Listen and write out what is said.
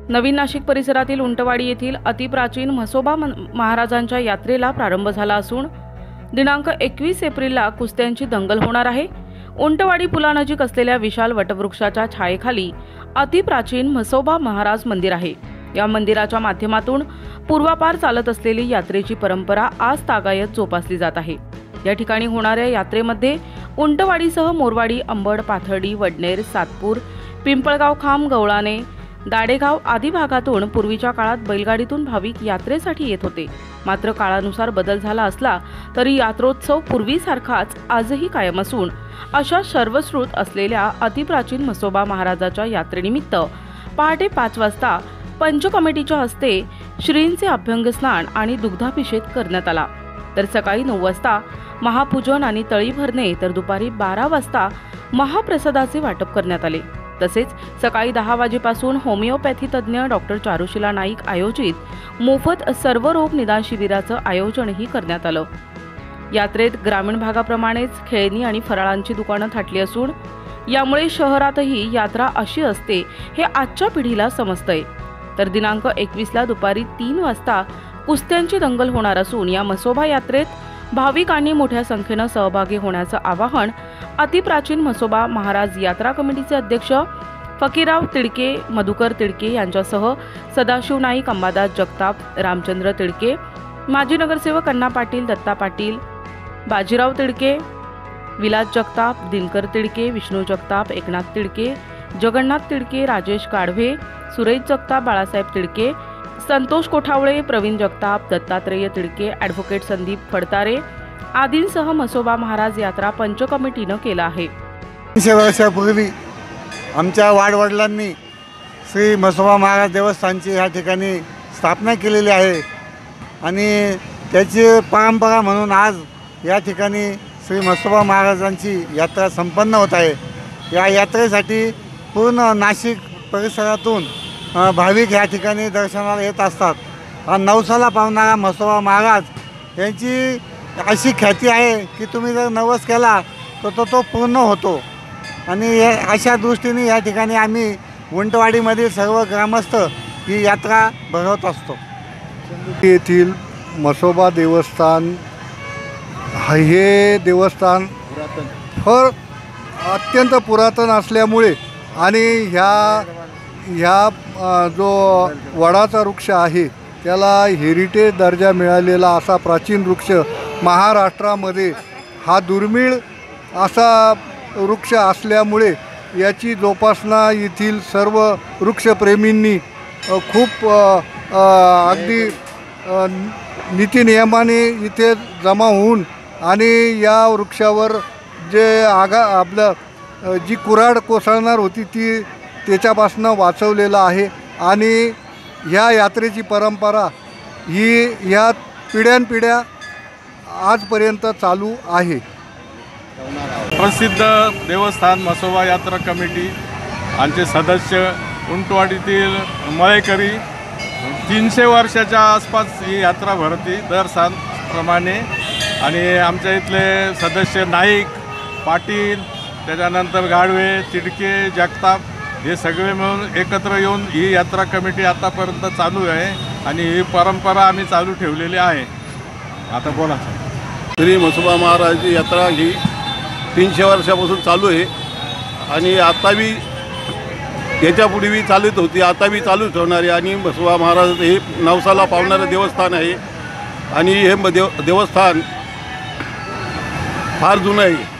नवीन नाशिक परिसरातील उंटवाडी येथील अतिप्राचीन म्हसोबा महाराजांच्या यात्रेला प्रारंभ झाला असून दिनांक 21 एप्रिलला कुस्त्यांची दंगल होणार आहे। उंटवाडी पुलानजीक असलेल्या विशाल वटवृक्षाच्या छायेखाली अतिप्राचीन म्हसोबा महाराज मंदिर आहे। या मंदिराच्या माध्यमातून पूर्वापार चालत असलेली यात्रेची परंपरा आज तागायत जोपासली जात आहे। या ठिकाणी होणाऱ्या यात्रेमध्ये उंटवाडीसह मोरवाडी, अंबड, पाथर्डी, वडनेर, सातपूर, पिंपळगाव खांब, गवळाणे, दाडेगाव आदी भागातून पूर्वीच्या काळात बैलगाडीतून भाविक यात्रेसाठी येत होते। मात्र काळानुसार बदल झाला असला तरी यात्रोत्सव पूर्वीसारखाच आजही कायम असून अशा सर्वश्रुत असलेल्या अतिप्राचीन म्हसोबा महाराजाच्या यात्रेनिमित्त पहाटे 5 वाजता पंच कमिटीच्या हस्ते श्रींचे अभ्यंग स्नान आणि दुग्धाभिषेक करण्यात आला। तर सकाळी 9 वाजता महापूजन आणि तळी भरणे, तर दुपारी 12 वाजता महाप्रसादाचे वाटप करण्यात आले। तसेच सकाळी 10 वाजेपासून होमिओपॅथी तज्ज्ञ डॉक्टर चारुशीला नाईक आयोजित मोफत सर्व रोग निदान शिबिराचं आयोजनही करण्यात आलं। यात्रेत ग्रामीण भागाप्रमाणेच खेळणी आणि फराळांची दुकानं थाटली असून यामुळे शहरातही यात्रा अशी असते हे आजच्या पिढीला समजतंय। तर दिनांक 21 ला दुपारी 3 वाजता कुस्त्यांची दंगल होणार असून या म्हसोबा यात्रेत भाविकांनी मोठ्या संख्येने सहभागी होण्याचं आवाहन अतिप्राचीन म्हसोबा महाराज यात्रा कमिटीचे अध्यक्ष फकीरराव तिडके, मधुकर तिडके यांच्यासह सदाशिव नाईक, अंबादास जगताप, रामचंद्र तिडके, माजी नगरसेवक अण्णा पाटील, दत्ता पाटील, बाजीराव तिडके, विलास जगताप, दिनकर तिडके, विष्णू जगताप, एकनाथ तिडके, जगन्नाथ तिडके, राजेश गाढवे, सुरेश जगताप, बाळासाहेब तिडके, संतोष कोठावळे, प्रवीण जगताप, दत्तात्रेय तिडके, ॲडव्होकेट संदीप फडतारे आदींसह म्हसोबा महाराज यात्रा पंच कमिटीनं केला आहे। 300 वर्षापूर्वी आमच्या वाडवडिलांनी श्री म्हसोबा महाराज देवस्थानची ह्या ठिकाणी स्थापना केलेली आहे आणि त्याची परंपरा म्हणून आज या ठिकाणी श्री म्हसोबा महाराजांची यात्रा संपन्न होत आहे। या यात्रेसाठी पूर्ण नाशिक परिसरातून भाविक या ठिकाणी दर्शनाला येत असतात। नवसाला पावणारा म्हसोबा महाराज यांची अशी ख्याती आहे की तुम्ही जर नवस केला तर तो पूर्ण होतो आणि अशा दृष्टीने या ठिकाणी आम्ही उंटवाडीमधील सर्व ग्रामस्थ ही यात्रा भरवत असतो। येथील म्हसोबा देवस्थान हे देवस्थान अत्यंत पुरातन असल्यामुळे आणि ह्या जो वडाचा वृक्ष आहे त्याला हेरिटेज दर्जा मिळालेला असा प्राचीन वृक्ष महाराष्ट्रामध्ये हा दुर्मिळ असा वृक्ष असल्यामुळे याची जोपासना येथील सर्व वृक्षप्रेमींनी खूप अगदी नीतिनियमाने इथे जमा होऊन आणि या वृक्षावर जे आपलं जी कुऱ्हाड कोसळणार होती ती त्याच्यापासून वाचवलेलं आहे आणि ह्या यात्रेची परंपरा ही ह्या पिढ्यानपिढ्या आजपर्यंत चालू आहे। प्रसिद्ध देवस्थान म्हसोबा यात्रा कमिटी आमचे सदस्य उंटवाडीतील मळेकरी 300 वर्षाच्या आसपास ही यात्रा भरती दर सालप्रमाणे आणि आमच्या इथले सदस्य नाईक, पाटील, त्याच्यानंतर गाढवे, तिडके, जगताप हे सगळे मिळून एकत्र येऊन ही यात्रा कमिटी आतापर्यंत चालू आहे आणि ही परंपरा आम्ही चालू ठेवलेली आहे। आता बोला। श्री म्हसोबा महाराजांची यात्रा ही 300 वर्षापासून चालू आहे आणि आता बी याच्यापुढे बी चालत होती, आता बी चालू ठेवणार आहे आणि म्हसोबा महाराज हे नवसाला पावणारं देवस्थान आहे आणि हे देवस्थान फार जुनं आहे।